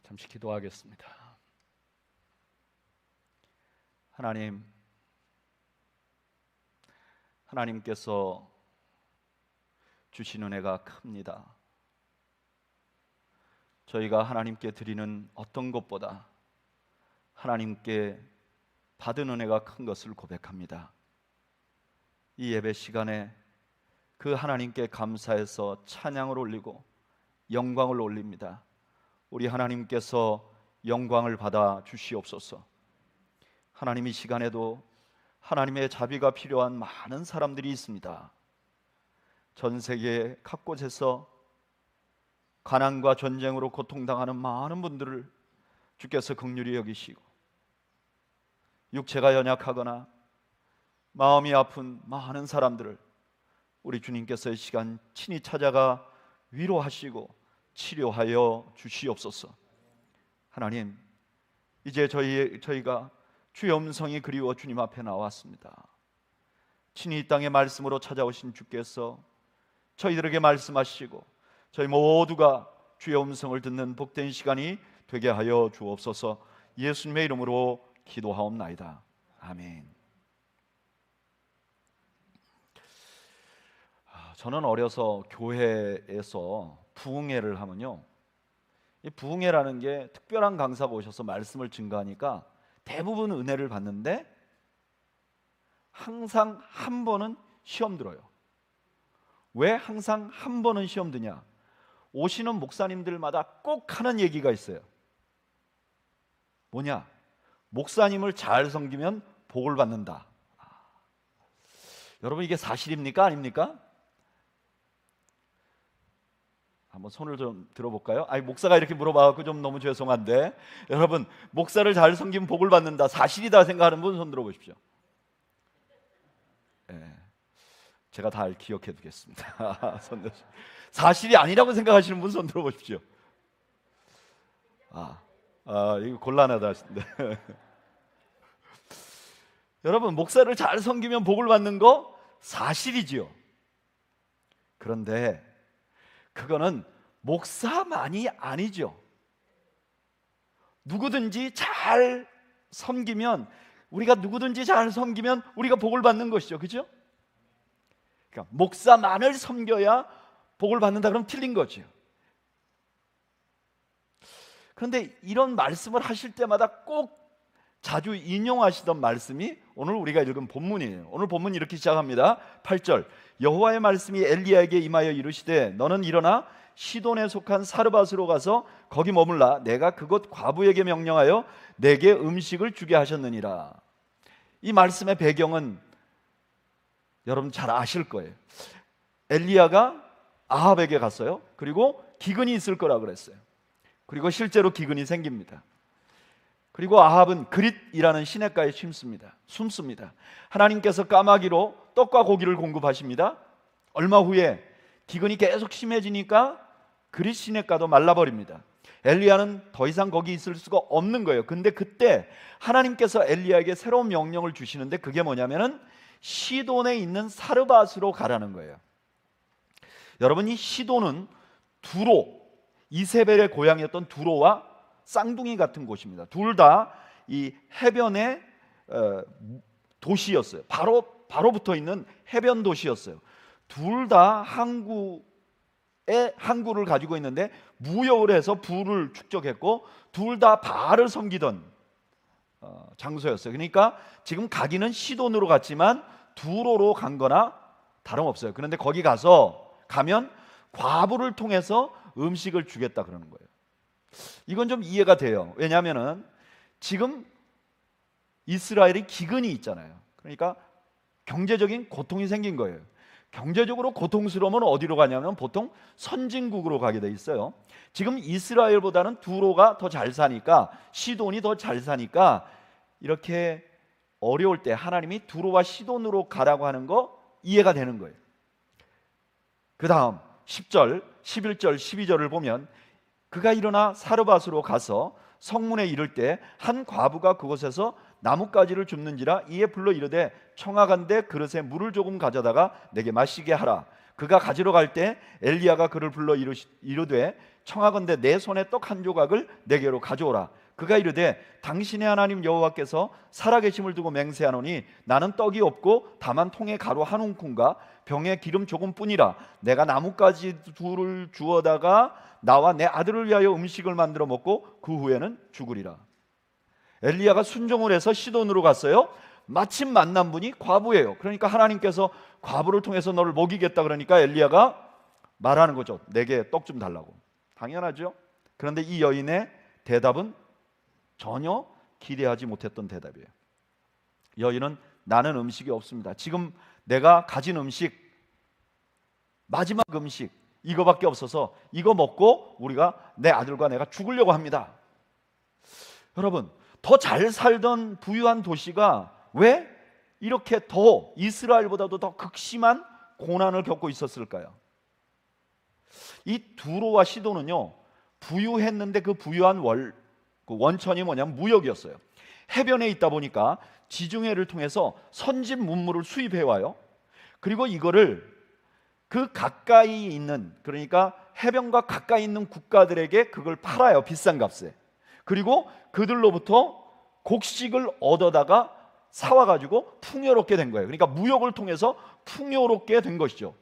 잠시 기도하겠습니다. 하나님께서 주신 은혜가 큽니다. 저희가 하나님께 드리는 어떤 것보다 하나님께 받은 은혜가 큰 것을 고백합니다. 이 예배 시간에 그 하나님께 감사해서 찬양을 올리고 영광을 올립니다. 우리 하나님께서 영광을 받아 주시옵소서. 하나님, 이 시간에도 하나님의 자비가 필요한 많은 사람들이 있습니다. 전 세계 각 곳에서 가난과 전쟁으로 고통당하는 많은 분들을 주께서 긍휼히 여기시고, 육체가 연약하거나 마음이 아픈 많은 사람들을 우리 주님께서 이 시간 친히 찾아가 위로하시고 치료하여 주시옵소서. 하나님, 이제 저희가 주의 음성이 그리워 주님 앞에 나왔습니다. 친히 이 땅의 말씀으로 찾아오신 주께서 저희들에게 말씀하시고 저희 모두가 주의 음성을 듣는 복된 시간이 되게 하여 주옵소서. 예수님의 이름으로 기도하옵나이다. 아멘. 저는 어려서 교회에서 부흥회를 하면요, 이 부흥회라는 게 특별한 강사가 오셔서 말씀을 증거하니까 대부분 은혜를 받는데 항상 한 번은 시험 들어요. 왜 항상 한 번은 시험 드냐? 오시는 목사님들마다 꼭 하는 얘기가 있어요. 뭐냐? 목사님을 잘 섬기면 복을 받는다. 여러분, 이게 사실입니까? 아닙니까? 한번 손을 좀 들어볼까요? 목사가 이렇게 물어봐갖고 좀 너무 죄송한데, 여러분, 목사를 잘 섬기면 복을 받는다, 사실이다 생각하는 분 손 들어보십시오. 제가 다 기억해 두겠습니다. 사실이 아니라고 생각하시는 분 손 들어보십시오. 이거 곤란하다 하시는데. 여러분, 목사를 잘 섬기면 복을 받는 거 사실이지요. 그런데 그거는 목사만이 아니죠. 누구든지 잘 섬기면, 우리가 누구든지 잘 섬기면 우리가 복을 받는 것이죠. 그죠? 그러니까 목사만을 섬겨야 복을 받는다 그러면 틀린 거죠. 그런데 이런 말씀을 하실 때마다 꼭 자주 인용하시던 말씀이 오늘 우리가 읽은 본문이에요. 오늘 본문이 이렇게 시작합니다. 8절, 여호와의 말씀이 엘리야에게 임하여 이르시되 너는 일어나 시돈에 속한 사르밧으로 가서 거기 머물라. 내가 그곳 과부에게 명령하여 내게 음식을 주게 하셨느니라. 이 말씀의 배경은 여러분 잘 아실 거예요. 엘리야가 아합에게 갔어요. 그리고 기근이 있을 거라 그랬어요. 그리고 실제로 기근이 생깁니다. 그리고 아합은 그릿이라는 시냇가에 숨습니다. 하나님께서 까마귀로 떡과 고기를 공급하십니다. 얼마 후에 기근이 계속 심해지니까 그릿 시냇가도 말라버립니다. 엘리야는 더 이상 거기 있을 수가 없는 거예요. 근데 그때 하나님께서 엘리야에게 새로운 명령을 주시는데 그게 뭐냐면은 시돈에 있는 사르밧으로 가라는 거예요. 여러분, 이 시돈은 두로, 이세벨의 고향이었던 두로와 쌍둥이 같은 곳입니다. 둘 다 이 해변의 도시였어요. 바로 붙어 있는 해변 도시였어요. 둘 다 항구를 가지고 있는데 무역을 해서 부를 축적했고 둘 다 바알을 섬기던 장소였어요. 그러니까 지금 가기는 시돈으로 갔지만 두로로 간 거나 다름없어요. 그런데 거기 가면 과부를 통해서 음식을 주겠다 그러는 거예요. 이건 좀 이해가 돼요. 왜냐하면 지금 이스라엘이 기근이 있잖아요. 그러니까 경제적인 고통이 생긴 거예요. 경제적으로 고통스러우면 어디로 가냐면 보통 선진국으로 가게 돼 있어요. 지금 이스라엘보다는 두로가 더 잘 사니까, 시돈이 더 잘 사니까 이렇게 어려울 때 하나님이 두로와 시돈으로 가라고 하는 거 이해가 되는 거예요. 그 다음 10절, 11절, 12절을 보면 그가 일어나 사르밧으로 가서 성문에 이를 때 한 과부가 그곳에서 나뭇가지를 줍는지라 이에 불러 이르되 청하건대 그릇에 물을 조금 가져다가 내게 마시게 하라. 그가 가지러 갈 때 엘리야가 그를 불러 이르되 청하건대 내 손에 떡 한 조각을 내게로 가져오라. 그가 이르되 당신의 하나님 여호와께서 살아계심을 두고 맹세하노니 나는 떡이 없고 다만 통에 가루 한 움큼과 병에 기름 조금뿐이라. 내가 나뭇가지 둘을 주어다가 나와 내 아들을 위하여 음식을 만들어 먹고 그 후에는 죽으리라. 엘리야가 순종을 해서 시돈으로 갔어요. 마침 만난 분이 과부예요. 그러니까 하나님께서 과부를 통해서 너를 먹이겠다 그러니까 엘리야가 말하는 거죠. 내게 떡 좀 달라고. 당연하죠. 그런데 이 여인의 대답은 전혀 기대하지 못했던 대답이에요. 여인은 나는 음식이 없습니다. 지금 내가 가진 음식, 마지막 음식 이거밖에 없어서 이거 먹고 내 아들과 내가 죽으려고 합니다. 여러분, 더 잘 살던 부유한 도시가 왜 이렇게 더 이스라엘보다도 더 극심한 고난을 겪고 있었을까요? 이 두로와 시돈은요, 부유했는데 그 부유한 그 원천이 뭐냐면 무역이었어요. 해변에 있다 보니까 지중해를 통해서 선진 문물을 수입해 와요. 그리고 이거를 그 가까이 있는, 그러니까 해변과 가까이 있는 국가들에게 그걸 팔아요. 비싼 값에. 그리고 그들로부터 곡식을 얻어다가 사와가지고 풍요롭게 된 거예요. 그러니까 무역을 통해서 풍요롭게 된 것이죠.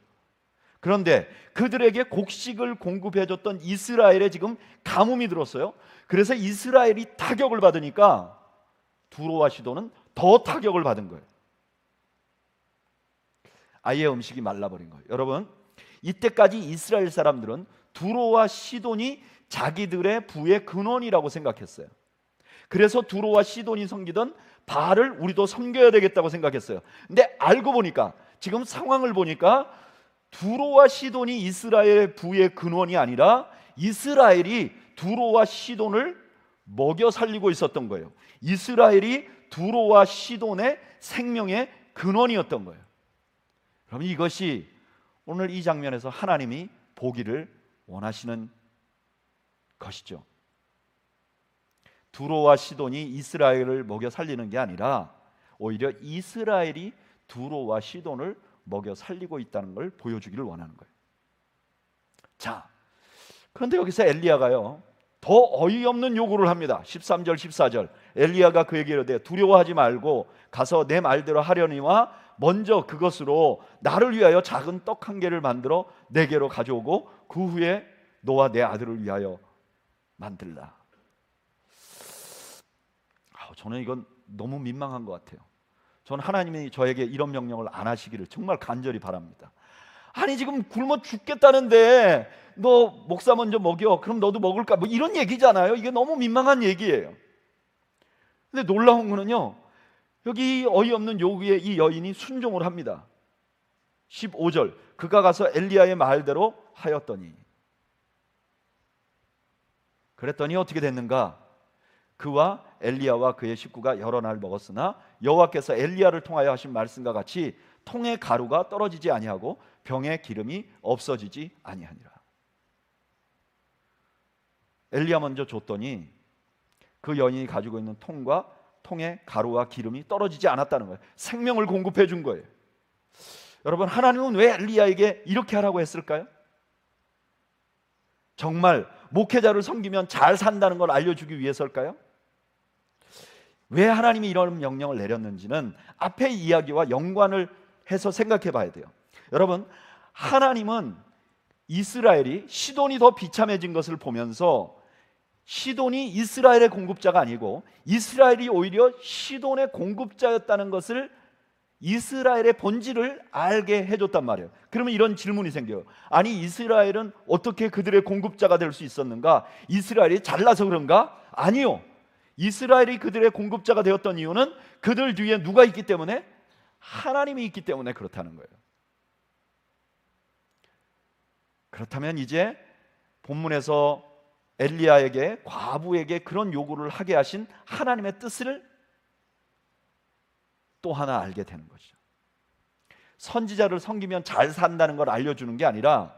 그런데 그들에게 곡식을 공급해줬던 이스라엘에 지금 가뭄이 들었어요. 그래서 이스라엘이 타격을 받으니까 두로와 시돈은 더 타격을 받은 거예요. 아예 음식이 말라버린 거예요. 여러분, 이때까지 이스라엘 사람들은 두로와 시돈이 자기들의 부의 근원이라고 생각했어요. 그래서 두로와 시돈이 섬기던 바알을 우리도 섬겨야 되겠다고 생각했어요. 근데 알고 보니까, 지금 상황을 보니까 두로와 시돈이 이스라엘의 부의 근원이 아니라 이스라엘이 두로와 시돈을 먹여 살리고 있었던 거예요. 이스라엘이 두로와 시돈의 생명의 근원이었던 거예요. 그럼 이것이 오늘 이 장면에서 하나님이 보기를 원하시는 것이죠. 두로와 시돈이 이스라엘을 먹여 살리는 게 아니라 오히려 이스라엘이 두로와 시돈을 먹여 살리고 있다는 걸 보여주기를 원하는 거예요. 자, 그런데 여기서 엘리야가요, 더 어이없는 요구를 합니다. 13절 14절 엘리야가 그에게 이르되 두려워하지 말고 가서 내 말대로 하려니와 먼저 그것으로 나를 위하여 작은 떡 한 개를 만들어 내게로 가져오고 그 후에 너와 내 아들을 위하여 만들라. 저는 이건 너무 민망한 것 같아요. 저는 하나님이 저에게 이런 명령을 안 하시기를 정말 간절히 바랍니다. 아니 지금 굶어 죽겠다는데 너 목사 먼저 먹여, 그럼 너도 먹을까? 뭐 이런 얘기잖아요. 이게 너무 민망한 얘기예요. 근데 놀라운 거는요, 여기 어이없는 요구에 이 여인이 순종을 합니다. 15절 그가 가서 엘리야의 말대로 하였더니, 그랬더니 어떻게 됐는가? 그와 엘리야와 그의 식구가 여러 날 먹었으나 여호와께서 엘리야를 통하여 하신 말씀과 같이 통에 가루가 떨어지지 아니하고 병에 기름이 없어지지 아니하니라. 엘리야 먼저 줬더니 그 여인이 가지고 있는 통과 통에 가루와 기름이 떨어지지 않았다는 거예요. 생명을 공급해 준 거예요. 여러분, 하나님은 왜 엘리야에게 이렇게 하라고 했을까요? 정말 목회자를 섬기면 잘 산다는 걸 알려주기 위해서일까요? 왜 하나님이 이런 명령을 내렸는지는 앞의 이야기와 연관을 해서 생각해 봐야 돼요. 여러분, 하나님은 이스라엘이 시돈이 더 비참해진 것을 보면서 시돈이 이스라엘의 공급자가 아니고 이스라엘이 오히려 시돈의 공급자였다는 것을, 이스라엘의 본질을 알게 해줬단 말이에요. 그러면 이런 질문이 생겨요. 아니 이스라엘은 어떻게 그들의 공급자가 될 수 있었는가? 이스라엘이 잘나서 그런가? 아니요. 이스라엘이 그들의 공급자가 되었던 이유는 그들 뒤에 누가 있기 때문에? 하나님이 있기 때문에 그렇다는 거예요. 그렇다면 이제 본문에서 엘리야에게, 과부에게 그런 요구를 하게 하신 하나님의 뜻을 또 하나 알게 되는 것이죠. 선지자를 섬기면 잘 산다는 걸 알려주는 게 아니라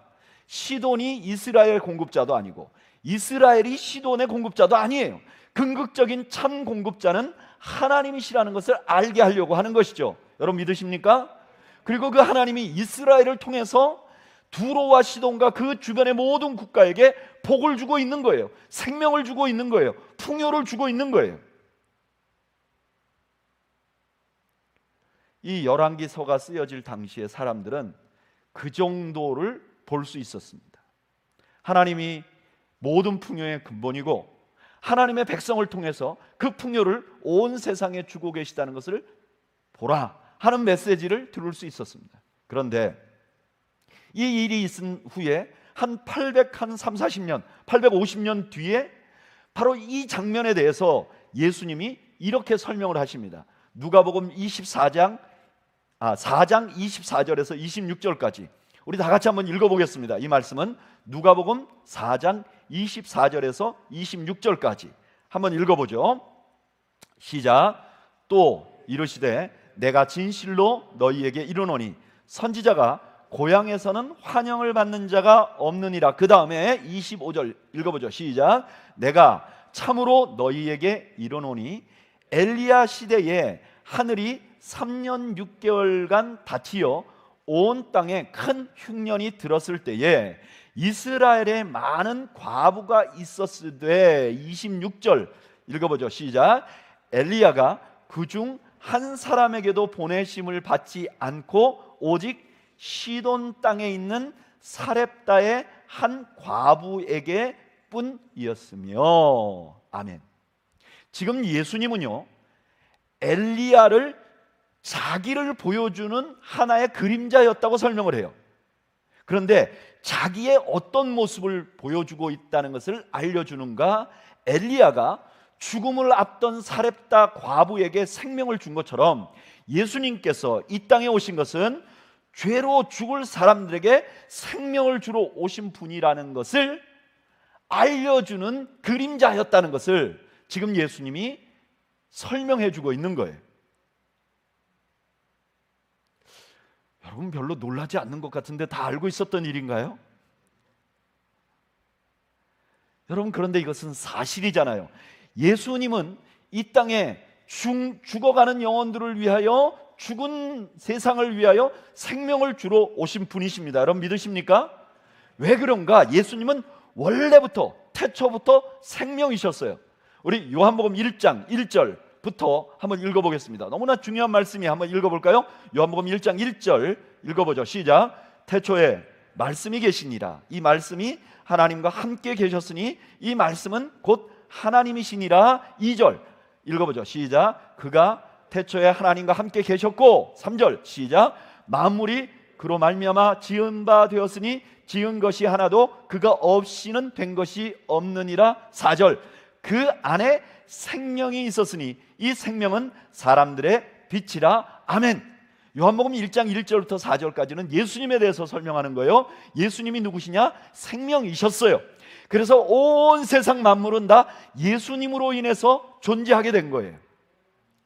시돈이 이스라엘 공급자도 아니고 이스라엘이 시돈의 공급자도 아니에요. 궁극적인 참 공급자는 하나님이시라는 것을 알게 하려고 하는 것이죠. 여러분 믿으십니까? 그리고 그 하나님이 이스라엘을 통해서 두로와 시돈과 그 주변의 모든 국가에게 복을 주고 있는 거예요. 생명을 주고 있는 거예요. 풍요를 주고 있는 거예요. 이 열왕기서가 쓰여질 당시의 사람들은 그 정도를 볼 수 있었습니다. 하나님이 모든 풍요의 근본이고 하나님의 백성을 통해서 그 풍요를 온 세상에 주고 계시다는 것을 보라 하는 메시지를 들을 수 있었습니다. 그런데 이 일이 있은 후에 한 840년, 850년 뒤에 바로 이 장면에 대해서 예수님이 이렇게 설명을 하십니다. 누가복음 4장 24절에서 26절까지 우리 다 같이 한번 읽어보겠습니다. 이 말씀은 누가복음 4장 24절에서 26절까지 한번 읽어보죠. 시작. 또 이르시되 내가 진실로 너희에게 이르노니 선지자가 고향에서는 환영을 받는 자가 없느니라. 그 다음에 25절 읽어보죠. 시작. 내가 참으로 너희에게 이르노니 엘리야 시대에 하늘이 3년 6개월간 닫히어 온 땅에 큰 흉년이 들었을 때에 이스라엘에 많은 과부가 있었으되 26절 읽어보죠. 시작. 엘리야가 그중 한 사람에게도 보내심을 받지 않고 오직 시돈 땅에 있는 사렙다의 한 과부에게 뿐이었으며. 아멘. 지금 예수님은요 엘리야를 자기를 보여주는 하나의 그림자였다고 설명을 해요. 그런데 자기의 어떤 모습을 보여주고 있다는 것을 알려주는가? 엘리야가 죽음을 앞둔 사렙다 과부에게 생명을 준 것처럼 예수님께서 이 땅에 오신 것은 죄로 죽을 사람들에게 생명을 주러 오신 분이라는 것을 알려주는 그림자였다는 것을 지금 예수님이 설명해 주고 있는 거예요. 여러분 별로 놀라지 않는 것 같은데 다 알고 있었던 일인가요? 여러분 그런데 이것은 사실이잖아요. 예수님은 이 땅에 죽어가는 영혼들을 위하여, 죽은 세상을 위하여 생명을 주러 오신 분이십니다. 여러분 믿으십니까? 왜 그런가? 예수님은 원래부터 태초부터 생명이셨어요. 우리 요한복음 1장 1절부터 한번 읽어보겠습니다. 너무나 중요한 말씀이 한번 읽어볼까요? 요한복음 1장 1절 읽어보죠. 시작. 태초에 말씀이 계시니라. 이 말씀이 하나님과 함께 계셨으니 이 말씀은 곧 하나님이시니라. 2절 읽어보죠. 시작. 그가 태초에 하나님과 함께 계셨고 3절 시작. 만물이 그로 말미암아 지은 바 되었으니 지은 것이 하나도 그가 없이는 된 것이 없느니라. 4절 그 안에 생명이 있었으니 이 생명은 사람들의 빛이라. 아멘. 요한복음 1장 1절부터 4절까지는 예수님에 대해서 설명하는 거예요. 예수님이 누구시냐? 생명이셨어요. 그래서 온 세상 만물은 다 예수님으로 인해서 존재하게 된 거예요.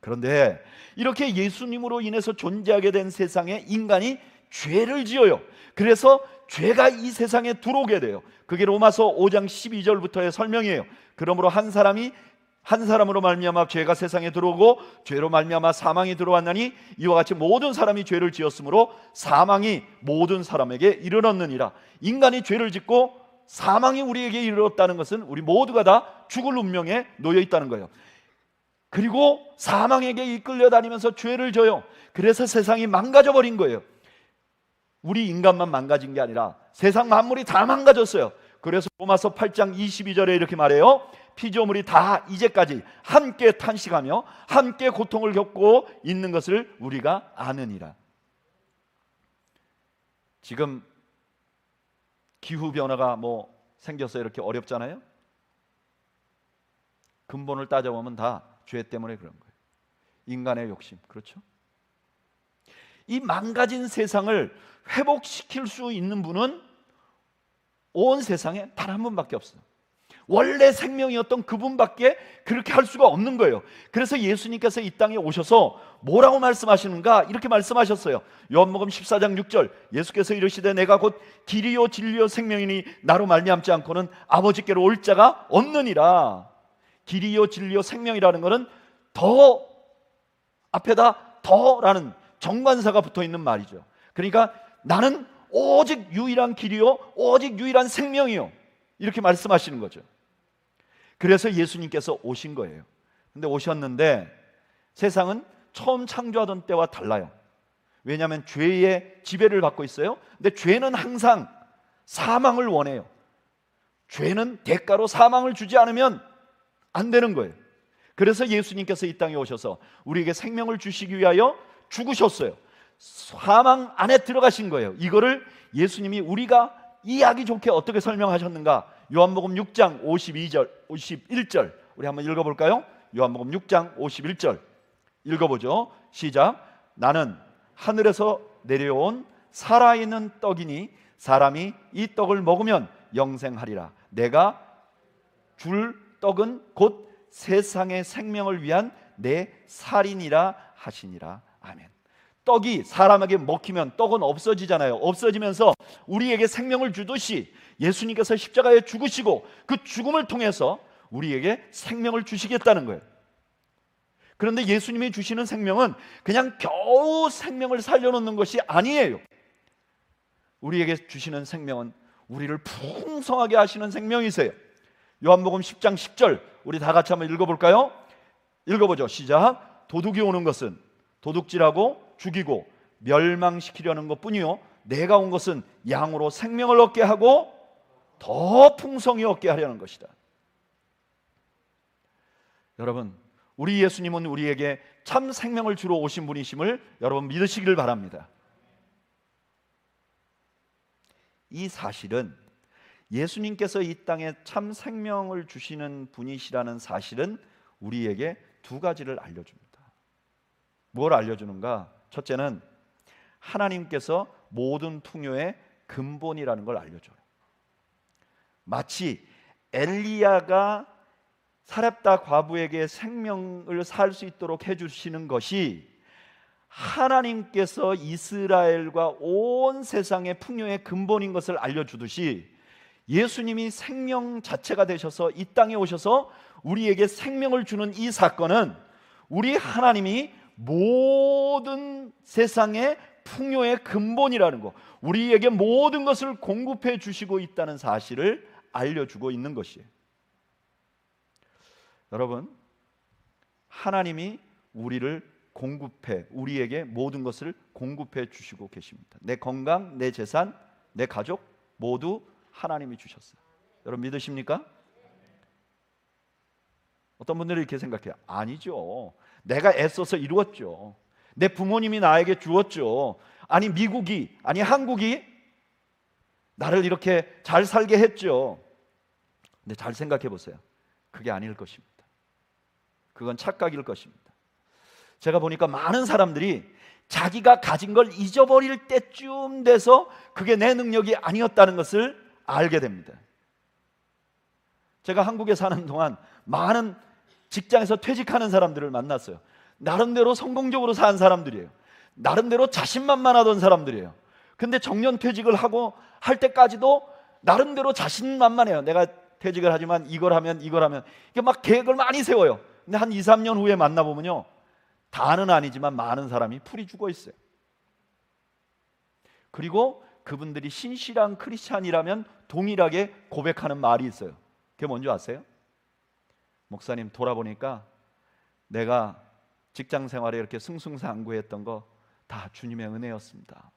그런데 이렇게 예수님으로 인해서 존재하게 된 세상에 인간이 죄를 지어요. 그래서 죄가 이 세상에 들어오게 돼요. 그게 로마서 5장 12절부터의 설명이에요. 그러므로 한 사람으로 말미암아 죄가 세상에 들어오고 죄로 말미암아 사망이 들어왔나니 이와 같이 모든 사람이 죄를 지었으므로 사망이 모든 사람에게 이르렀느니라. 인간이 죄를 짓고 사망이 우리에게 이르렀다는 것은 우리 모두가 다 죽을 운명에 놓여 있다는 거예요. 그리고 사망에게 이끌려 다니면서 죄를 져요. 그래서 세상이 망가져 버린 거예요. 우리 인간만 망가진 게 아니라 세상 만물이 다 망가졌어요. 그래서 로마서 8장 22절에 이렇게 말해요. 피조물이 다 이제까지 함께 탄식하며 함께 고통을 겪고 있는 것을 우리가 아느니라. 지금 기후변화가 생겨서 이렇게 어렵잖아요. 근본을 따져보면 다 죄 때문에 그런 거예요. 인간의 욕심. 그렇죠? 이 망가진 세상을 회복시킬 수 있는 분은 온 세상에 단 한 분밖에 없어요. 원래 생명이었던 그분밖에 그렇게 할 수가 없는 거예요. 그래서 예수님께서 이 땅에 오셔서 뭐라고 말씀하시는가? 이렇게 말씀하셨어요. 요한복음 14장 6절 예수께서 이르시되 내가 곧 길이요 진리요 생명이니 나로 말미암지 않고는 아버지께로 올 자가 없느니라. 길이요 진리요 생명이라는 것은 더 앞에다 더라는 정관사가 붙어 있는 말이죠. 그러니까 나는 오직 유일한 길이요 오직 유일한 생명이요, 이렇게 말씀하시는 거죠. 그래서 예수님께서 오신 거예요. 근데 오셨는데 세상은 처음 창조하던 때와 달라요. 왜냐하면 죄의 지배를 받고 있어요. 근데 죄는 항상 사망을 원해요. 죄는 대가로 사망을 주지 않으면 안 되는 거예요. 그래서 예수님께서 이 땅에 오셔서 우리에게 생명을 주시기 위하여 죽으셨어요. 사망 안에 들어가신 거예요. 이거를 예수님이 우리가 이해하기 좋게 어떻게 설명하셨는가? 요한복음 6장 52절 51절 우리 한번 읽어볼까요? 요한복음 6장 51절 읽어보죠. 시작. 나는 하늘에서 내려온 살아있는 떡이니 사람이 이 떡을 먹으면 영생하리라. 내가 줄 떡은 곧 세상의 생명을 위한 내 살이니라 하시니라. 아멘. 떡이 사람에게 먹히면 떡은 없어지잖아요. 없어지면서 우리에게 생명을 주듯이 예수님께서 십자가에 죽으시고 그 죽음을 통해서 우리에게 생명을 주시겠다는 거예요. 그런데 예수님이 주시는 생명은 그냥 겨우 생명을 살려놓는 것이 아니에요. 우리에게 주시는 생명은 우리를 풍성하게 하시는 생명이세요. 요한복음 10장 10절 우리 다 같이 한번 읽어볼까요? 읽어보죠. 시작. 도둑이 오는 것은 도둑질하고 죽이고 멸망시키려는 것뿐이요 내가 온 것은 양으로 생명을 얻게 하고 더 풍성히 얻게 하려는 것이다. 여러분, 우리 예수님은 우리에게 참 생명을 주러 오신 분이심을 여러분 믿으시기를 바랍니다. 이 사실은 예수님께서 이 땅에 참 생명을 주시는 분이시라는 사실은 우리에게 두 가지를 알려줍니다. 뭘 알려주는가? 첫째는 하나님께서 모든 풍요의 근본이라는 걸 알려줘요. 마치 엘리야가 사렙다 과부에게 생명을 살 수 있도록 해주시는 것이 하나님께서 이스라엘과 온 세상의 풍요의 근본인 것을 알려주듯이 예수님이 생명 자체가 되셔서 이 땅에 오셔서 우리에게 생명을 주는 이 사건은 우리 하나님이 모든 세상의 풍요의 근본이라는 것, 우리에게 모든 것을 공급해 주시고 있다는 사실을 알려주고 있는 것이에요. 여러분, 하나님이 우리에게 모든 것을 공급해 주시고 계십니다. 내 건강, 내 재산, 내 가족 모두 하나님이 주셨어요. 여러분 믿으십니까? 어떤 분들은 이렇게 생각해요. 아니죠. 내가 애써서 이루었죠. 내 부모님이 나에게 주었죠. 아니 미국이, 아니 한국이 나를 이렇게 잘 살게 했죠. 근데 잘 생각해 보세요. 그게 아닐 것입니다. 그건 착각일 것입니다. 제가 보니까 많은 사람들이 자기가 가진 걸 잊어버릴 때쯤 돼서 그게 내 능력이 아니었다는 것을 알게 됩니다. 제가 한국에 사는 동안 많은 직장에서 퇴직하는 사람들을 만났어요. 나름대로 성공적으로 산 사람들이에요. 나름대로 자신만만하던 사람들이에요. 근데 정년 퇴직을 하고 할 때까지도 나름대로 자신만만해요. 내가 퇴직을 하지만 이걸 하면 이게 막 계획을 많이 세워요. 근데 한 2, 3년 후에 만나보면요, 다는 아니지만 많은 사람이 풀이 죽어 있어요. 그리고 그분들이 신실한 크리스찬이라면 동일하게 고백하는 말이 있어요. 그게 뭔지 아세요? 목사님, 돌아보니까 내가 직장 생활에 이렇게 승승장구했던 거 다 주님의 은혜였습니다.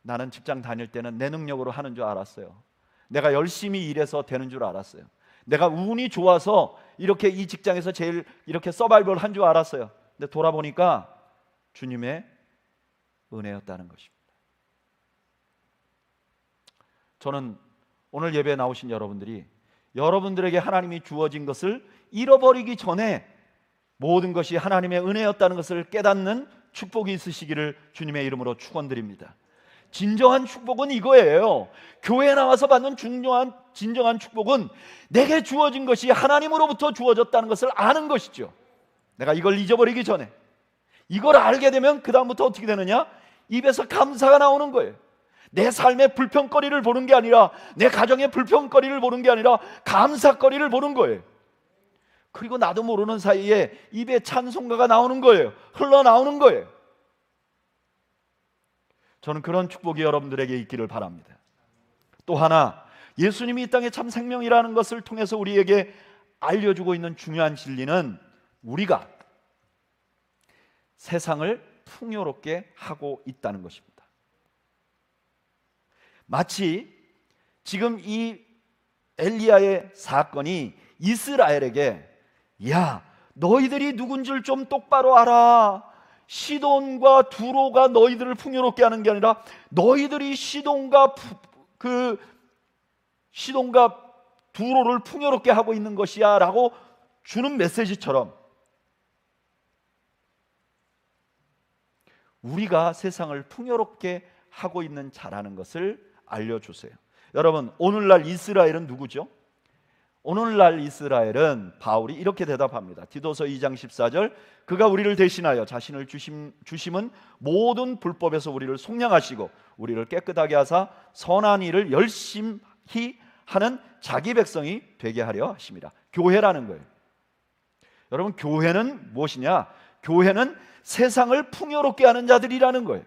나는 직장 다닐 때는 내 능력으로 하는 줄 알았어요. 내가 열심히 일해서 되는 줄 알았어요. 내가 운이 좋아서 이렇게 이 직장에서 제일 이렇게 서바이벌 한 줄 알았어요. 근데 돌아보니까 주님의 은혜였다는 것입니다. 저는 오늘 예배에 나오신 여러분들이 여러분들에게 하나님이 주어진 것을 잃어버리기 전에 모든 것이 하나님의 은혜였다는 것을 깨닫는 축복이 있으시기를 주님의 이름으로 축원드립니다. 진정한 축복은 이거예요. 교회에 나와서 받는 진정한 축복은 내게 주어진 것이 하나님으로부터 주어졌다는 것을 아는 것이죠. 내가 이걸 잊어버리기 전에. 이걸 알게 되면 그 다음부터 어떻게 되느냐? 입에서 감사가 나오는 거예요. 내 삶의 불평거리를 보는 게 아니라, 내 가정의 불평거리를 보는 게 아니라 감사거리를 보는 거예요. 그리고 나도 모르는 사이에 입에 찬송가가 나오는 거예요. 흘러나오는 거예요. 저는 그런 축복이 여러분들에게 있기를 바랍니다. 또 하나, 예수님이 이 땅에 참 생명이라는 것을 통해서 우리에게 알려주고 있는 중요한 진리는 우리가 세상을 풍요롭게 하고 있다는 것입니다. 마치 지금 이 엘리야의 사건이 이스라엘에게, 야, 너희들이 누군 줄 좀 똑바로 알아. 시돈과 두로가 너희들을 풍요롭게 하는 게 아니라 너희들이 시돈과 두로를 풍요롭게 하고 있는 것이야 라고 주는 메시지처럼 우리가 세상을 풍요롭게 하고 있는 자라는 것을 알려주세요. 여러분, 오늘날 이스라엘은 누구죠? 오늘날 이스라엘은 바울이 이렇게 대답합니다. 디도서 2장 14절, 그가 우리를 대신하여 자신을 주심은 모든 불법에서 우리를 속량하시고 우리를 깨끗하게 하사 선한 일을 열심히 하는 자기 백성이 되게 하려 하십니다. 교회라는 거예요. 여러분, 교회는 무엇이냐? 교회는 세상을 풍요롭게 하는 자들이라는 거예요.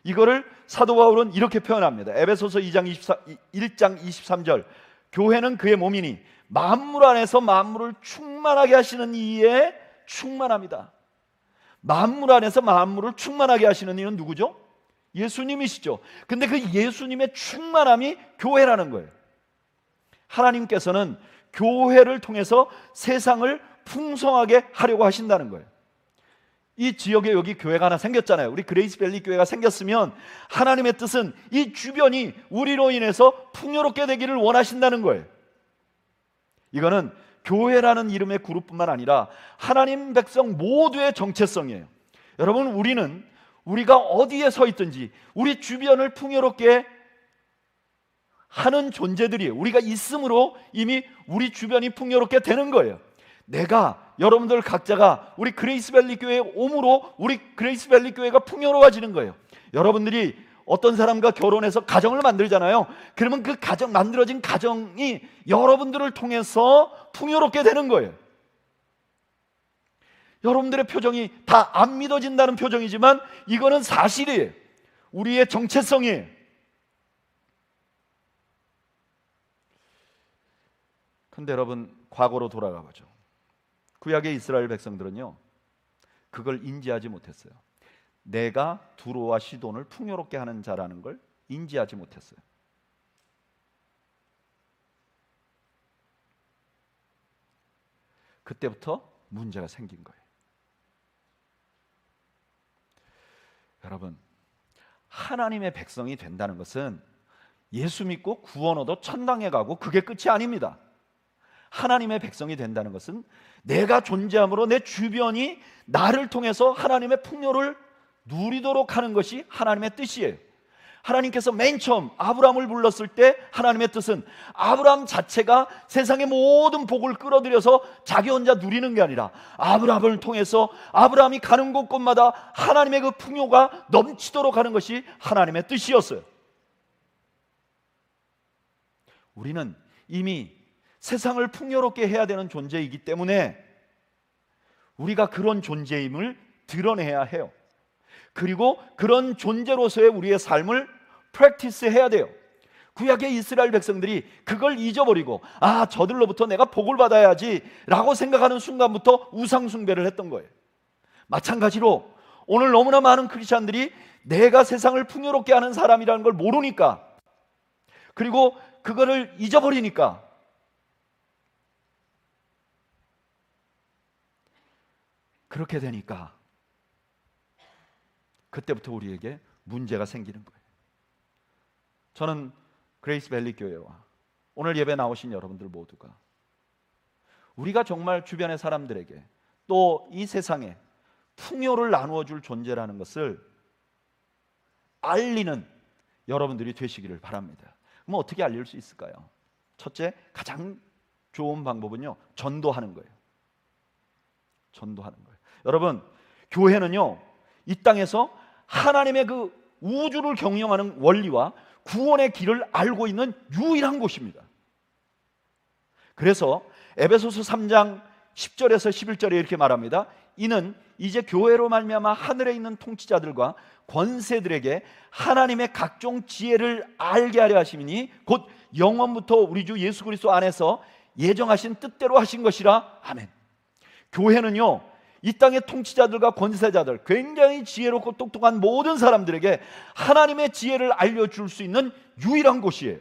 이거를 사도 바울은 이렇게 표현합니다. 에베소서 1장 23절, 교회는 그의 몸이니 만물 안에서 만물을 충만하게 하시는 이에 충만합니다. 만물 안에서 만물을 충만하게 하시는 이는 누구죠? 예수님이시죠. 근데 그 예수님의 충만함이 교회라는 거예요. 하나님께서는 교회를 통해서 세상을 풍성하게 하려고 하신다는 거예요. 이 지역에 여기 교회가 하나 생겼잖아요. 우리 그레이스밸리 교회가 생겼으면 하나님의 뜻은 이 주변이 우리로 인해서 풍요롭게 되기를 원하신다는 거예요. 이거는 교회라는 이름의 그룹뿐만 아니라 하나님 백성 모두의 정체성이에요. 여러분, 우리가 어디에 서 있든지 우리 주변을 풍요롭게 하는 존재들이에요. 우리가 있음으로 이미 우리 주변이 풍요롭게 되는 거예요. 여러분들 각자가 우리 그레이스밸리 교회에 옴으로 우리 그레이스밸리 교회가 풍요로워지는 거예요. 여러분들이 어떤 사람과 결혼해서 가정을 만들잖아요. 그러면 그 만들어진 가정이 여러분들을 통해서 풍요롭게 되는 거예요. 여러분들의 표정이 다 안 믿어진다는 표정이지만 이거는 사실이에요. 우리의 정체성이에요. 근데 여러분, 과거로 돌아가 보죠. 구약의 이스라엘 백성들은요, 그걸 인지하지 못했어요. 내가 두로와 시돈을 풍요롭게 하는 자라는 걸 인지하지 못했어요. 그때부터 문제가 생긴 거예요. 여러분, 하나님의 백성이 된다는 것은 예수 믿고 구원 얻어 천당에 가고 그게 끝이 아닙니다. 하나님의 백성이 된다는 것은 내가 존재함으로 내 주변이 나를 통해서 하나님의 풍요를 누리도록 하는 것이 하나님의 뜻이에요. 하나님께서 맨 처음 아브라함을 불렀을 때 하나님의 뜻은 아브라함 자체가 세상의 모든 복을 끌어들여서 자기 혼자 누리는 게 아니라 아브라함을 통해서 아브라함이 가는 곳곳마다 하나님의 그 풍요가 넘치도록 하는 것이 하나님의 뜻이었어요. 우리는 이미 세상을 풍요롭게 해야 되는 존재이기 때문에 우리가 그런 존재임을 드러내야 해요. 그리고 그런 존재로서의 우리의 삶을 프랙티스 해야 돼요. 구약의 이스라엘 백성들이 그걸 잊어버리고 저들로부터 내가 복을 받아야지 라고 생각하는 순간부터 우상 숭배를 했던 거예요. 마찬가지로 오늘 너무나 많은 크리스찬들이 내가 세상을 풍요롭게 하는 사람이라는 걸 모르니까, 그리고 그거를 잊어버리니까 그렇게 되니까 그때부터 우리에게 문제가 생기는 거예요. 저는 그레이스밸리 교회와 오늘 예배 나오신 여러분들 모두가 우리가 정말 주변의 사람들에게 또 이 세상에 풍요를 나누어 줄 존재라는 것을 알리는 여러분들이 되시기를 바랍니다. 그럼 어떻게 알릴 수 있을까요? 첫째, 가장 좋은 방법은요, 전도하는 거예요. 전도하는 거예요. 여러분, 교회는요, 이 땅에서 하나님의 그 우주를 경영하는 원리와 구원의 길을 알고 있는 유일한 곳입니다. 그래서 에베소서 3장 10절에서 11절에 이렇게 말합니다. 이는 이제 교회로 말미암아 하늘에 있는 통치자들과 권세들에게 하나님의 각종 지혜를 알게 하려 하심이니 곧 영원부터 우리 주 예수 그리스도 안에서 예정하신 뜻대로 하신 것이라. 아멘. 교회는요, 이 땅의 통치자들과 권세자들, 굉장히 지혜롭고 똑똑한 모든 사람들에게 하나님의 지혜를 알려줄 수 있는 유일한 곳이에요.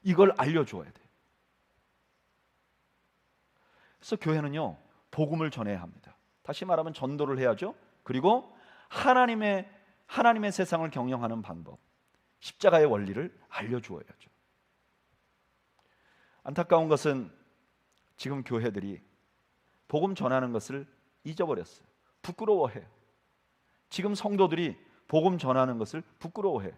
이걸 알려줘야 돼요. 그래서 교회는요, 복음을 전해야 합니다. 다시 말하면 전도를 해야죠. 그리고 하나님의 세상을 경영하는 방법, 십자가의 원리를 알려주어야죠. 안타까운 것은 지금 교회들이 복음 전하는 것을 잊어버렸어요. 부끄러워해요. 지금 성도들이 복음 전하는 것을 부끄러워해요.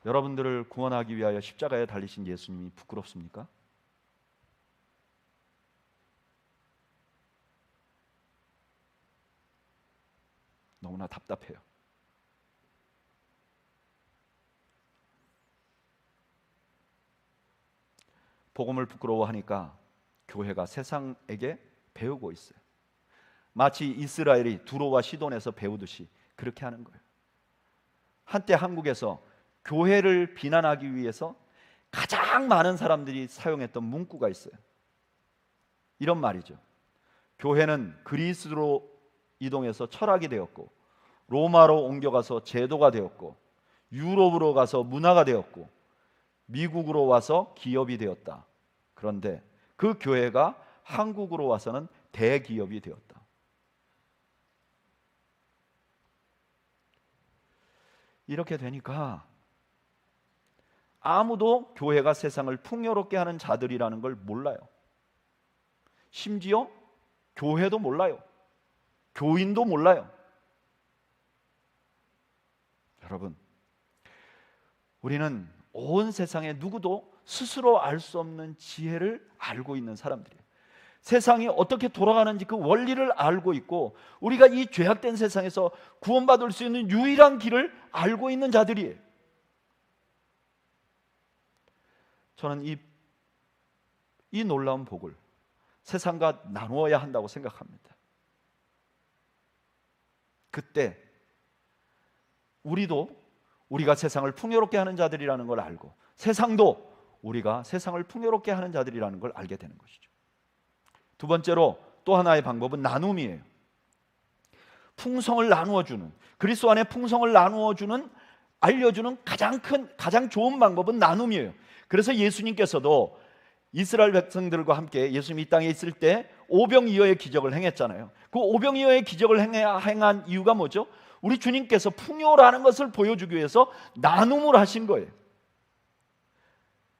여러분들을 구원하기 위하여 십자가에 달리신 예수님이 부끄럽습니까? 너무나 답답해요. 복음을 부끄러워하니까 교회가 세상에게 배우고 있어요. 마치 이스라엘이 두로와 시돈에서 배우듯이 그렇게 하는 거예요. 한때 한국에서 교회를 비난하기 위해서 가장 많은 사람들이 사용했던 문구가 있어요. 이런 말이죠. 교회는 그리스로 이동해서 철학이 되었고, 로마로 옮겨가서 제도가 되었고, 유럽으로 가서 문화가 되었고, 미국으로 와서 기업이 되었다. 그런데 그 교회가 한국으로 와서는 대기업이 되었다. 이렇게 되니까 아무도 교회가 세상을 풍요롭게 하는 자들이라는 걸 몰라요. 심지어 교회도 몰라요. 교인도 몰라요. 여러분, 우리는 온 세상에 누구도 스스로 알 수 없는 지혜를 알고 있는 사람들이에요. 세상이 어떻게 돌아가는지 그 원리를 알고 있고, 우리가 이 죄악된 세상에서 구원받을 수 있는 유일한 길을 알고 있는 자들이에요. 저는 이 놀라운 복을 세상과 나누어야 한다고 생각합니다. 그때 우리가 세상을 풍요롭게 하는 자들이라는 걸 알고, 세상도 우리가 세상을 풍요롭게 하는 자들이라는 걸 알게 되는 것이죠. 두 번째로 또 하나의 방법은 나눔이에요. 풍성을 나누어주는, 그리스도 안에 풍성을 나누어주는, 알려주는 가장 좋은 방법은 나눔이에요. 그래서 예수님께서도 이스라엘 백성들과 함께 예수님이 이 땅에 있을 때 오병이어의 기적을 행했잖아요. 그 오병이어의 기적을 행한 이유가 뭐죠? 우리 주님께서 풍요라는 것을 보여주기 위해서 나눔을 하신 거예요.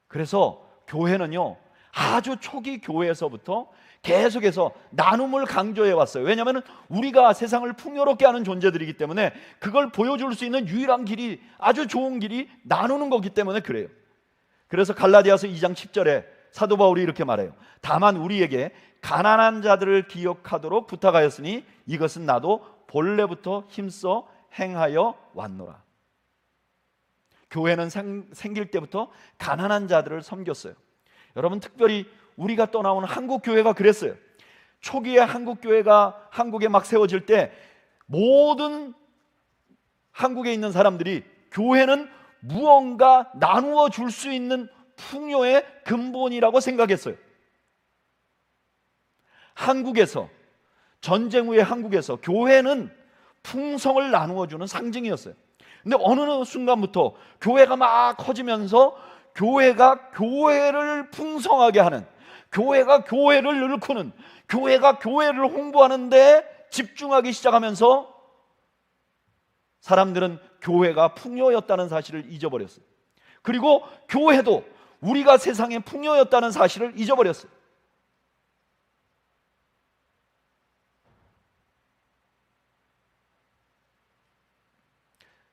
그래서 교회는요, 아주 초기 교회에서부터 계속해서 나눔을 강조해 왔어요. 왜냐하면 우리가 세상을 풍요롭게 하는 존재들이기 때문에 그걸 보여줄 수 있는 유일한 길이, 아주 좋은 길이 나누는 거기 때문에 그래요. 그래서 갈라디아서 2장 10절에 사도 바울이 이렇게 말해요. 다만 우리에게 가난한 자들을 기억하도록 부탁하였으니 이것은 나도 본래부터 힘써 행하여 왔노라. 교회는 생길 때부터 가난한 자들을 섬겼어요. 여러분, 특별히 우리가 떠나온 한국 교회가 그랬어요. 초기에 한국 교회가 한국에 막 세워질 때 모든 한국에 있는 사람들이 교회는 무언가 나누어 줄 수 있는 풍요의 근본이라고 생각했어요. 한국에서, 전쟁 후에 한국에서 교회는 풍성을 나누어 주는 상징이었어요. 근데 어느 순간부터 교회가 막 커지면서 교회가 교회를 풍성하게 하는, 교회가 교회를 일구는, 교회가 교회를 홍보하는 데 집중하기 시작하면서 사람들은 교회가 풍요였다는 사실을 잊어버렸어요. 그리고 교회도 우리가 세상의 풍요였다는 사실을 잊어버렸어요.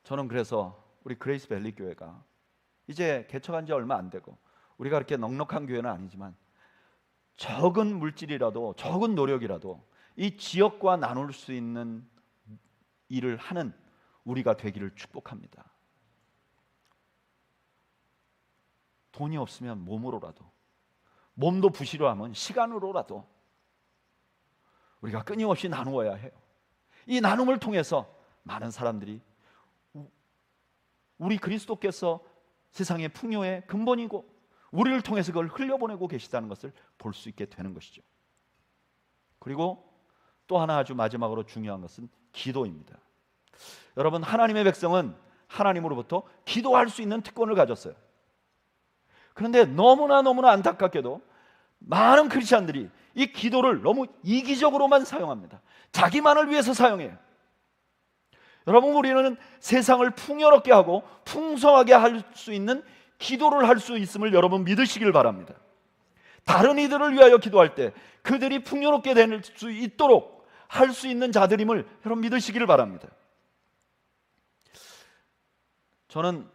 저는 그래서 우리 그레이스 밸리 교회가 이제 개척한 지 얼마 안 되고, 우리가 그렇게 넉넉한 교회는 아니지만 적은 물질이라도, 적은 노력이라도 이 지역과 나눌 수 있는 일을 하는 우리가 되기를 축복합니다. 돈이 없으면 몸으로라도, 몸도 부실하면 시간으로라도 우리가 끊임없이 나누어야 해요. 이 나눔을 통해서 많은 사람들이 우리 그리스도께서 세상의 풍요의 근본이고 우리를 통해서 그걸 흘려보내고 계시다는 것을 볼 수 있게 되는 것이죠. 그리고 또 하나 아주 마지막으로 중요한 것은 기도입니다. 여러분, 하나님의 백성은 하나님으로부터 기도할 수 있는 특권을 가졌어요. 그런데 너무나 안타깝게도 많은 크리스찬들이 이 기도를 너무 이기적으로만 사용합니다. 자기만을 위해서 사용해요. 여러분, 우리는 세상을 풍요롭게 하고 풍성하게 할 수 있는 기도를 할 수 있음을 여러분 믿으시길 바랍니다. 다른 이들을 위하여 기도할 때 그들이 풍요롭게 될 수 있도록 할 수 있는 자들임을 여러분 믿으시기를 바랍니다. 저는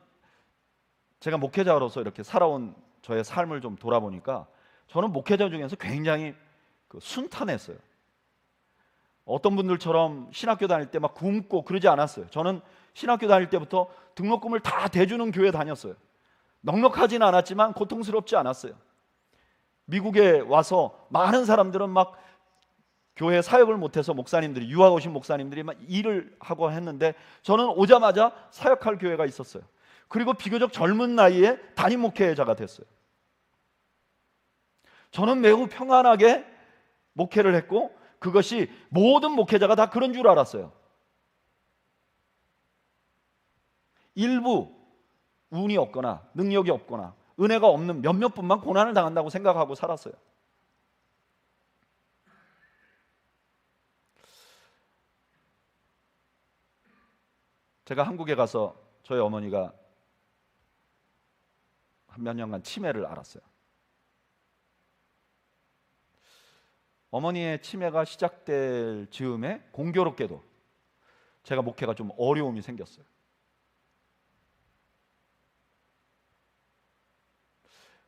제가 목회자로서 이렇게 살아온 저의 삶을 좀 돌아보니까 저는 목회자 중에서 굉장히 순탄했어요. 어떤 분들처럼 신학교 다닐 때 막 굶고 그러지 않았어요. 저는 신학교 다닐 때부터 등록금을 다 대주는 교회 다녔어요. 넉넉하지는 않았지만 고통스럽지 않았어요. 미국에 와서 많은 사람들은 막 교회 사역을 못해서 목사님들이, 유학 오신 목사님들이 막 일을 하고 했는데 저는 오자마자 사역할 교회가 있었어요. 그리고 비교적 젊은 나이에 담임 목회자가 됐어요. 저는 매우 평안하게 목회를 했고 그것이 모든 목회자가 다 그런 줄 알았어요. 일부 운이 없거나 능력이 없거나 은혜가 없는 몇몇 분만 고난을 당한다고 생각하고 살았어요. 제가 한국에 가서 저희 어머니가 한 몇 년간 치매를 앓았어요. 어머니의 치매가 시작될 즈음에 공교롭게도 제가 목회가 좀 어려움이 생겼어요.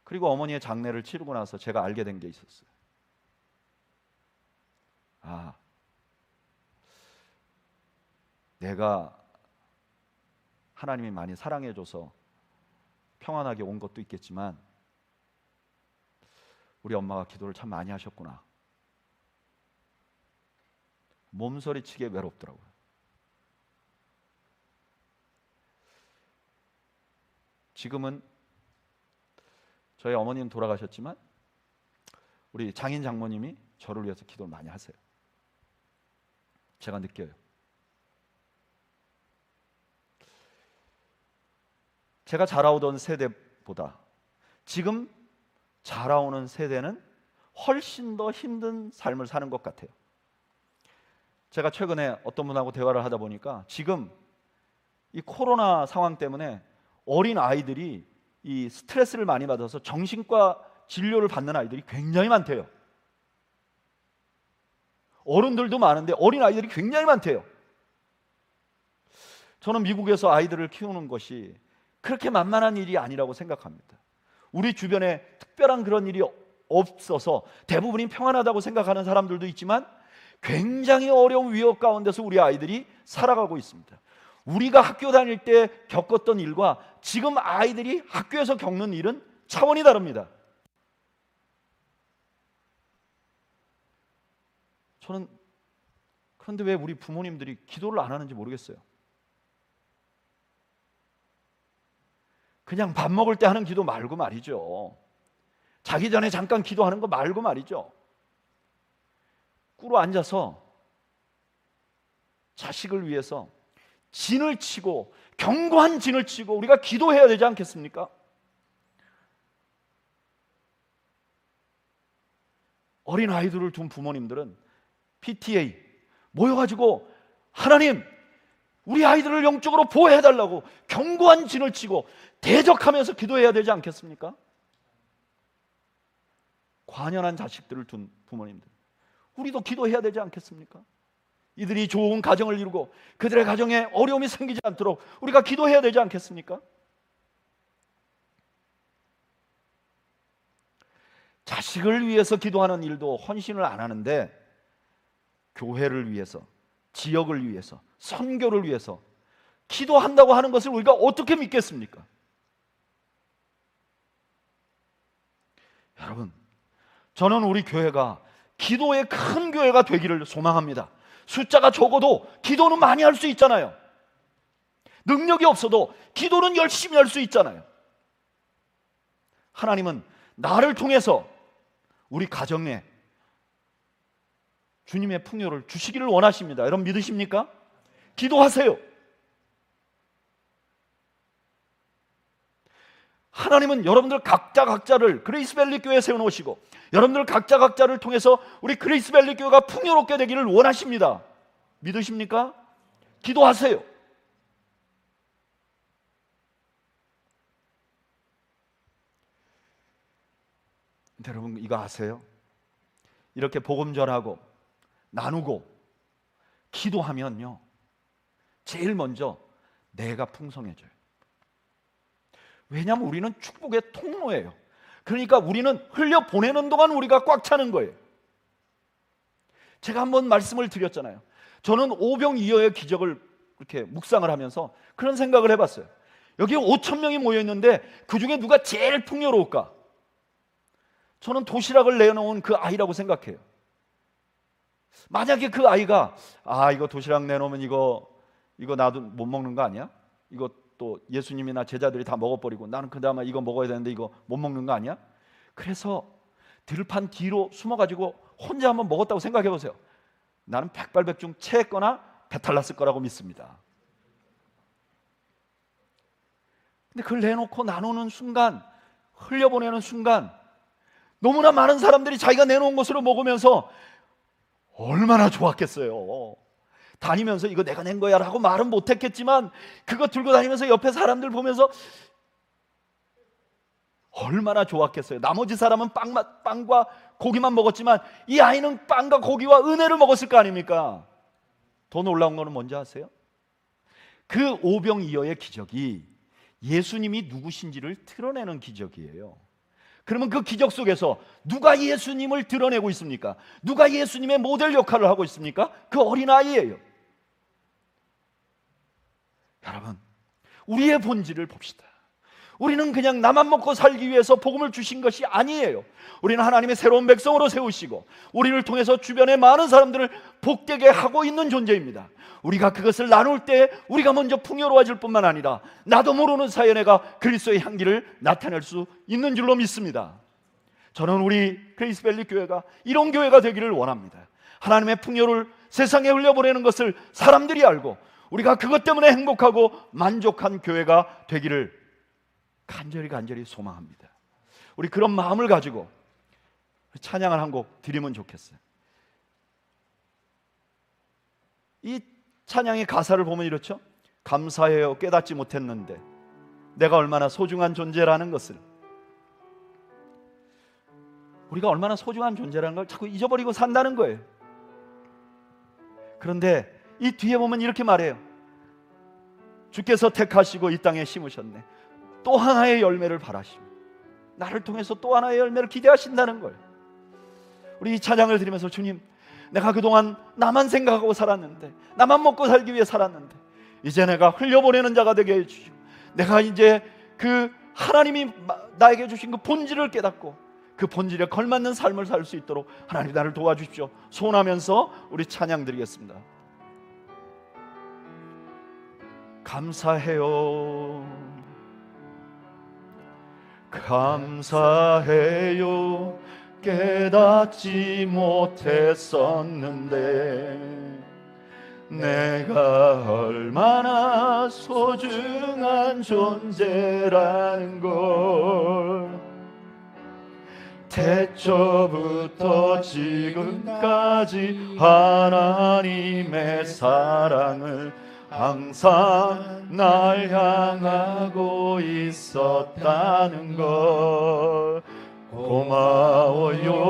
그리고 어머니의 장례를 치르고 나서 제가 알게 된 게 있었어요. 아, 내가 하나님이 많이 사랑해줘서 평안하게 온 것도 있겠지만 우리 엄마가 기도를 참 많이 하셨구나. 몸서리치게 외롭더라고요. 지금은 저희 어머니는 돌아가셨지만 우리 장인 장모님이 저를 위해서 기도를 많이 하세요. 제가 느껴요. 제가 자라오던 세대보다 지금 자라오는 세대는 훨씬 더 힘든 삶을 사는 것 같아요. 제가 최근에 어떤 분하고 대화를 하다 보니까 지금 이 코로나 상황 때문에 어린 아이들이 이 스트레스를 많이 받아서 정신과 진료를 받는 아이들이 굉장히 많대요. 어른들도 많은데 어린 아이들이 굉장히 많대요. 저는 미국에서 아이들을 키우는 것이 그렇게 만만한 일이 아니라고 생각합니다. 우리 주변에 특별한 그런 일이 없어서 대부분이 평안하다고 생각하는 사람들도 있지만 굉장히 어려운 위협 가운데서 우리 아이들이 살아가고 있습니다. 우리가 학교 다닐 때 겪었던 일과 지금 아이들이 학교에서 겪는 일은 차원이 다릅니다. 저는 그런데 왜 우리 부모님들이 기도를 안 하는지 모르겠어요. 그냥 밥 먹을 때 하는 기도 말고 말이죠. 자기 전에 잠깐 기도하는 거 말고 말이죠. 꿇어 앉아서 자식을 위해서 진을 치고 견고한 진을 치고 우리가 기도해야 되지 않겠습니까? 어린 아이들을 둔 부모님들은 PTA 모여가지고 하나님 우리 아이들을 영적으로 보호해달라고 견고한 진을 치고 대적하면서 기도해야 되지 않겠습니까? 관연한 자식들을 둔 부모님들, 우리도 기도해야 되지 않겠습니까? 이들이 좋은 가정을 이루고 그들의 가정에 어려움이 생기지 않도록 우리가 기도해야 되지 않겠습니까? 자식을 위해서 기도하는 일도 헌신을 안 하는데 교회를 위해서, 지역을 위해서, 선교를 위해서 기도한다고 하는 것을 우리가 어떻게 믿겠습니까? 여러분, 저는 우리 교회가 기도의 큰 교회가 되기를 소망합니다. 숫자가 적어도 기도는 많이 할 수 있잖아요. 능력이 없어도 기도는 열심히 할 수 있잖아요. 하나님은 나를 통해서 우리 가정에 주님의 풍요를 주시기를 원하십니다. 여러분 믿으십니까? 기도하세요. 하나님은 여러분들 각자를 그레이스밸리 교회에 세워놓으시고 여러분들 각자를 통해서 우리 그레이스밸리 교회가 풍요롭게 되기를 원하십니다. 믿으십니까? 기도하세요. 근데 여러분 이거 아세요? 이렇게 복음 전하고 나누고 기도하면요, 제일 먼저 내가 풍성해져요. 왜냐하면 우리는 축복의 통로예요. 그러니까 우리는 흘려보내는 동안 우리가 꽉 차는 거예요. 제가 한번 말씀을 드렸잖아요. 저는 오병이어의 기적을 이렇게 묵상을 하면서 그런 생각을 해봤어요. 여기 5천 명이 모여있는데 그 중에 누가 제일 풍요로울까? 저는 도시락을 내놓은 그 아이라고 생각해요. 만약에 그 아이가 이거 도시락 내놓으면 이거 나도 못 먹는 거 아니야? 이거 또 예수님이나 제자들이 다 먹어버리고 나는 그 다음에 이거 먹어야 되는데 이거 못 먹는 거 아니야? 그래서 들판 뒤로 숨어가지고 혼자 한번 먹었다고 생각해 보세요. 나는 백발백중 체했거나 배탈 났을 거라고 믿습니다. 근데 그걸 내놓고 나누는 순간, 흘려보내는 순간 너무나 많은 사람들이 자기가 내놓은 것으로 먹으면서 얼마나 좋았겠어요. 다니면서 이거 내가 낸 거야 라고 말은 못했겠지만 그거 들고 다니면서 옆에 사람들 보면서 얼마나 좋았겠어요. 나머지 사람은 빵과 고기만 먹었지만 이 아이는 빵과 고기와 은혜를 먹었을 거 아닙니까? 더 놀라운 거는 뭔지 아세요? 그 오병이어의 기적이 예수님이 누구신지를 드러내는 기적이에요. 그러면 그 기적 속에서 누가 예수님을 드러내고 있습니까? 누가 예수님의 모델 역할을 하고 있습니까? 그 어린아이예요. 여러분, 우리의 본질을 봅시다. 우리는 그냥 나만 먹고 살기 위해서 복음을 주신 것이 아니에요. 우리는 하나님의 새로운 백성으로 세우시고 우리를 통해서 주변의 많은 사람들을 복되게 하고 있는 존재입니다. 우리가 그것을 나눌 때 우리가 먼저 풍요로워질 뿐만 아니라 나도 모르는 사이에 내가 그리스도의 향기를 나타낼 수 있는 줄로 믿습니다. 저는 우리 그레이스밸리 교회가 이런 교회가 되기를 원합니다. 하나님의 풍요를 세상에 흘려보내는 것을 사람들이 알고 우리가 그것 때문에 행복하고 만족한 교회가 되기를 간절히 소망합니다. 우리 그런 마음을 가지고 찬양을 한 곡 드리면 좋겠어요. 이 찬양의 가사를 보면 이렇죠. 감사해요 깨닫지 못했는데 내가 얼마나 소중한 존재라는 것을. 우리가 얼마나 소중한 존재라는 걸 자꾸 잊어버리고 산다는 거예요. 그런데 이 뒤에 보면 이렇게 말해요. 주께서 택하시고 이 땅에 심으셨네. 또 하나의 열매를 바라시며 나를 통해서 또 하나의 열매를 기대하신다는 거예요. 우리 이 찬양을 드리면서 주님, 내가 그동안 나만 생각하고 살았는데, 나만 먹고 살기 위해 살았는데 이제 내가 흘려보내는 자가 되게 해주시고 내가 이제 그 하나님이 나에게 주신 그 본질을 깨닫고 그 본질에 걸맞는 삶을 살 수 있도록 하나님 나를 도와주십시오. 소원하면서 우리 찬양 드리겠습니다. 감사해요 감사해요 깨닫지 못했었는데 내가 얼마나 소중한 존재라는 걸 태초부터 지금까지 하나님의 사랑을 항상 날 향하고 있었다는 걸 고마워요.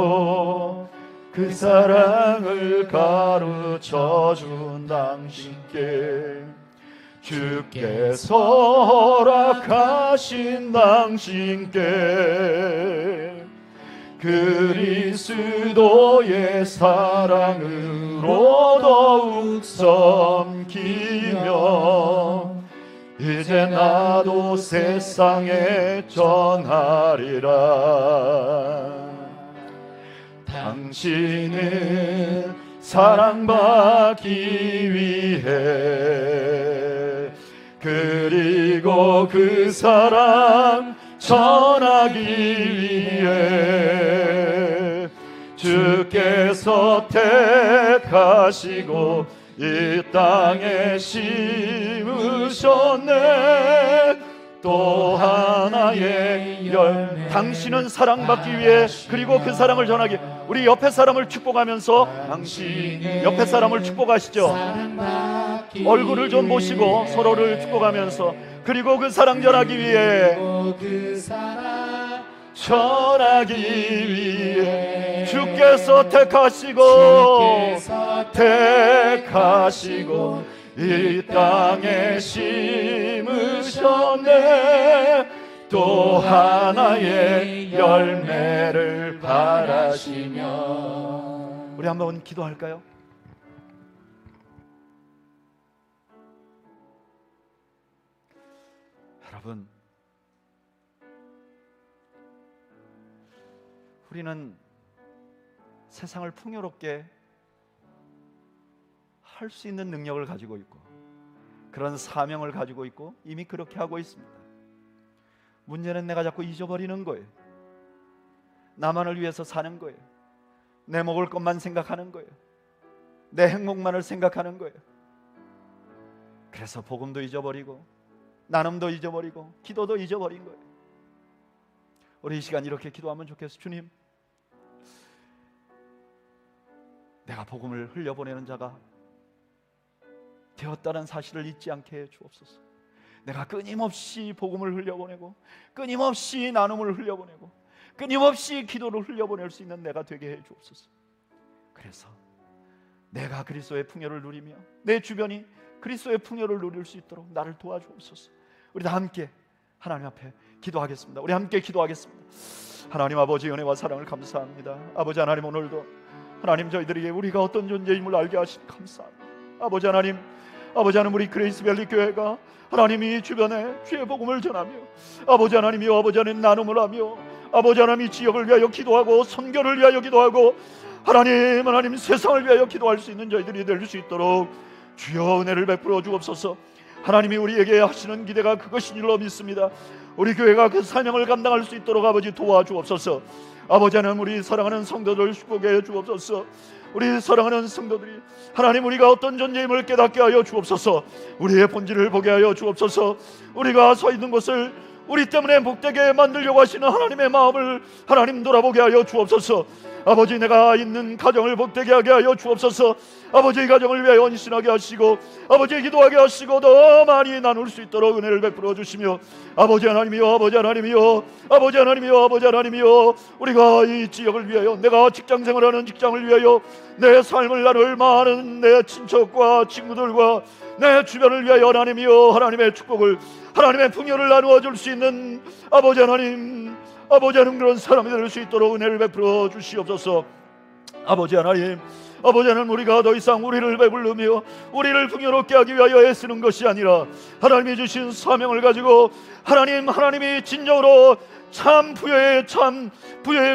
그 사랑을 가르쳐준 당신께 주께서 허락하신 당신께 그리스도의 사랑으로 더욱 섬기며 이제 나도 세상에 전하리라. 당신은 사랑받기 위해 그리고 그 사랑 전하기 위해 주께서 택하시고 이 땅에 심으셨네. 또 하나의 열매. 당신은 사랑받기 위해 그리고 그 사랑을 전하기. 우리 옆에 사람을 축복하면서 옆에 사람을 축복하시죠. 얼굴을 좀 보시고 서로를 축복하면서 그리고 그 사랑 전하기 위해 전하기 위해 주께서 택하시고 이 땅에 심으셨네. 또 하나의 열매를 바라시며. 우리 한번 기도할까요? 여러분, 우리는 세상을 풍요롭게 할 수 있는 능력을 가지고 있고 그런 사명을 가지고 있고 이미 그렇게 하고 있습니다. 문제는 내가 자꾸 잊어버리는 거예요. 나만을 위해서 사는 거예요. 내 먹을 것만 생각하는 거예요. 내 행복만을 생각하는 거예요. 그래서 복음도 잊어버리고 나눔도 잊어버리고 기도도 잊어버린 거예요. 우리 이 시간 이렇게 기도하면 좋겠어요. 주님, 내가 복음을 흘려보내는 자가 되었다는 사실을 잊지 않게 해 주옵소서. 내가 끊임없이 복음을 흘려보내고 끊임없이 나눔을 흘려보내고 끊임없이 기도를 흘려보낼 수 있는 내가 되게 해 주옵소서. 그래서 내가 그리스도의 풍요를 누리며 내 주변이 그리스도의 풍요를 누릴 수 있도록 나를 도와주옵소서. 우리 다 함께 하나님 앞에 기도하겠습니다. 우리 함께 기도하겠습니다. 하나님 아버지, 은혜와 사랑을 감사합니다. 아버지 하나님, 오늘도 하나님 저희들에게 우리가 어떤 존재임을 알게 하시니 감사합니다. 아버지 하나님, 우리 그레이스밸리 교회가 하나님 이 주변에 주의 복음을 전하며 아버지 하나님이여, 아버지 하나님 나눔을 하며 아버지 하나님 이 지역을 위하여 기도하고 선교를 위하여 기도하고 하나님 세상을 위하여 기도할 수 있는 저희들이 될 수 있도록 주여 은혜를 베풀어 주옵소서. 하나님이 우리에게 하시는 기대가 그것인 줄로 믿습니다. 우리 교회가 그 사명을 감당할 수 있도록 아버지 도와주옵소서. 아버지 하나님, 우리 사랑하는 성도들 축복해 주옵소서. 우리 사랑하는 성도들이 하나님 우리가 어떤 존재임을 깨닫게 하여 주옵소서. 우리의 본질을 보게 하여 주옵소서. 우리가 서 있는 곳을 우리 때문에 복되게 만들려고 하시는 하나님의 마음을 하나님 돌아보게 하여 주옵소서. 아버지, 내가 있는 가정을 복되게 하게 하여 주옵소서. 아버지의 가정을 위하여 헌신하게 하시고 아버지 기도하게 하시고 더 많이 나눌 수 있도록 은혜를 베풀어 주시며 아버지 하나님이여, 아버지 하나님이여, 아버지 하나님이여, 아버지 하나님이여, 우리가 이 지역을 위하여, 내가 직장생활하는 직장을 위하여, 내 삶을 나눌 많은 내 친척과 친구들과 내 주변을 위하여 하나님이여, 하나님의 축복을, 하나님의 풍요를 나누어 줄 수 있는 아버지 하나님 그런 사람이 될 수 있도록 은혜를 베풀어 주시옵소서. 아버지 하나님, 우리가 더 이상 우리를 배부르며 우리를 풍요롭게 하기 위하여 애쓰는 것이 아니라 하나님이 주신 사명을 가지고 하나님이 진정으로 참 부여의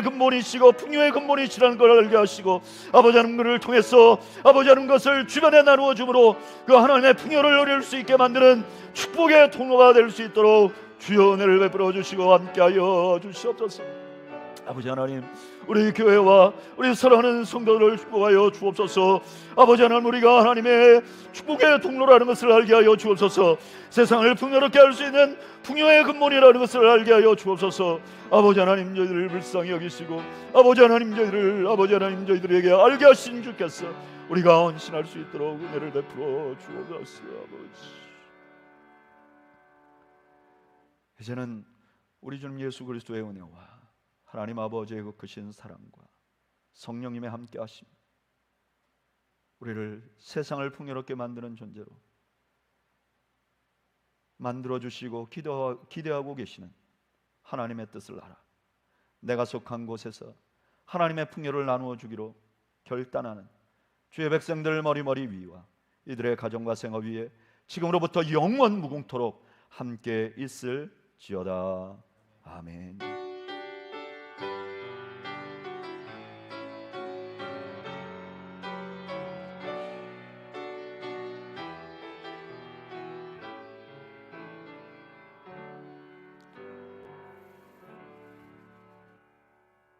근본이시고 풍요의 근본이시라는 걸 알게 하시고 아버지 하나님 그를 통해서 아버지 하나님 것을 주변에 나누어 주므로 그 하나님의 풍요를 누릴 수 있게 만드는 축복의 통로가 될 수 있도록 주여 은혜를 베풀어 주시고 함께하여 주시옵소서. 아버지 하나님, 우리 교회와 우리 사랑하는 성도들을 축복하여 주옵소서. 아버지 하나님, 우리가 하나님의 축복의 통로라는 것을 알게 하여 주옵소서. 세상을 풍요롭게 할 수 있는 풍요의 근본이라는 것을 알게 하여 주옵소서. 아버지 하나님, 저희들을 불쌍히 여기시고 아버지 하나님 저희들에게 알게 하신 주께서 우리가 헌신할 수 있도록 은혜를 베풀어 주옵소서. 아버지, 이제는 우리 주님 예수 그리스도의 은혜와 하나님 아버지의 그 크신 사랑과 성령님의 함께 하심, 우리를 세상을 풍요롭게 만드는 존재로 만들어주시고 기대하고 계시는 하나님의 뜻을 알아 내가 속한 곳에서 하나님의 풍요를 나누어 주기로 결단하는 주의 백성들 머리머리 위와 이들의 가정과 생업 위에 지금으로부터 영원 무궁토록 함께 있을지어다. 아멘.